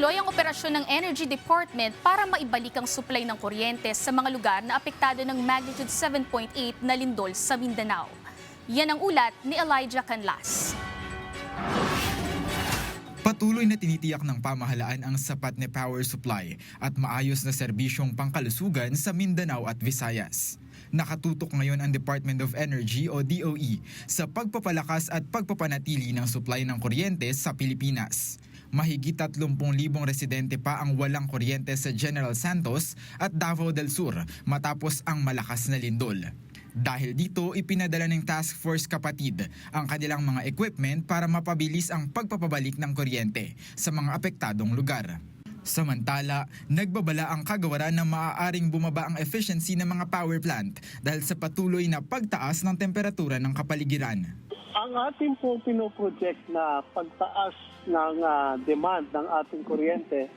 Tuloy ang operasyon ng Energy Department para maibalik ang supply ng kuryente sa mga lugar na apektado ng magnitude 7.8 na lindol sa Mindanao. Yan ang ulat ni Elijah Canlas. Patuloy na tinitiyak ng pamahalaan ang sapat na power supply at maayos na serbisyong pangkalusugan sa Mindanao at Visayas. Nakatutok ngayon ang Department of Energy o DOE sa pagpapalakas at pagpapanatili ng supply ng kuryente sa Pilipinas. Mahigit 30,000 residente pa ang walang kuryente sa General Santos at Davao del Sur matapos ang malakas na lindol. Dahil dito, ipinadala ng Task Force Kapatid ang kanilang mga equipment para mapabilis ang pagpapabalik ng kuryente sa mga apektadong lugar. Samantala, nagbabala ang kagawaran na maaaring bumaba ang efficiency ng mga power plant dahil sa patuloy na pagtaas ng temperatura ng kapaligiran. Ang ating po pinoproject na pagtaas ng demand ng ating kuryente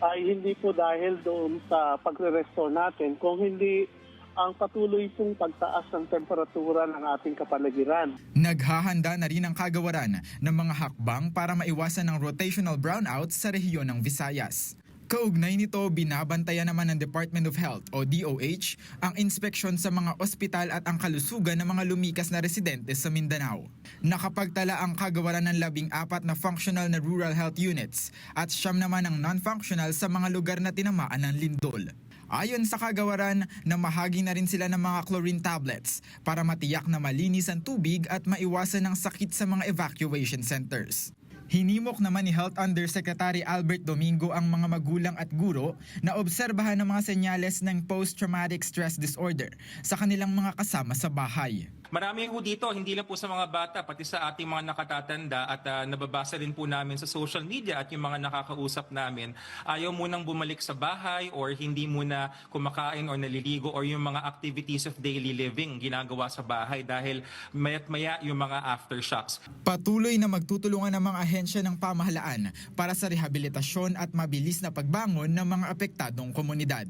ay hindi po dahil doon sa pagre-restore natin, kung hindi ang patuloy pong pagtaas ng temperatura ng ating kapaligiran. Naghahanda na rin ang kagawaran ng mga hakbang para maiwasan ang rotational brownout sa rehiyon ng Visayas. Kaugnay nito, binabantayan naman ng Department of Health o DOH ang inspeksyon sa mga ospital at ang kalusugan ng mga lumikas na residente sa Mindanao. Nakapagtala ang kagawaran ng 14 na functional na rural health units at 9 naman ang non-functional sa mga lugar na tinamaan ng lindol. Ayon sa kagawaran, namahagi na rin sila ng mga chlorine tablets para matiyak na malinis ang tubig at maiwasan ang sakit sa mga evacuation centers. Hinimok naman ni Health Undersecretary Albert Domingo ang mga magulang at guro na obserbahan ng mga senyales ng post-traumatic stress disorder sa kanilang mga kasama sa bahay. Marami po dito, hindi lang po sa mga bata, pati sa ating mga nakatatanda at nababasa rin po namin sa social media at yung mga nakakausap namin, ayaw munang bumalik sa bahay or hindi muna kumakain or naliligo or yung mga activities of daily living ginagawa sa bahay dahil maya't maya yung mga aftershocks. Patuloy na magtutulungan ang mga ahensya ng pamahalaan para sa rehabilitasyon at mabilis na pagbangon ng mga apektadong komunidad.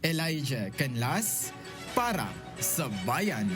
Elijah Canlas para sa Bayan.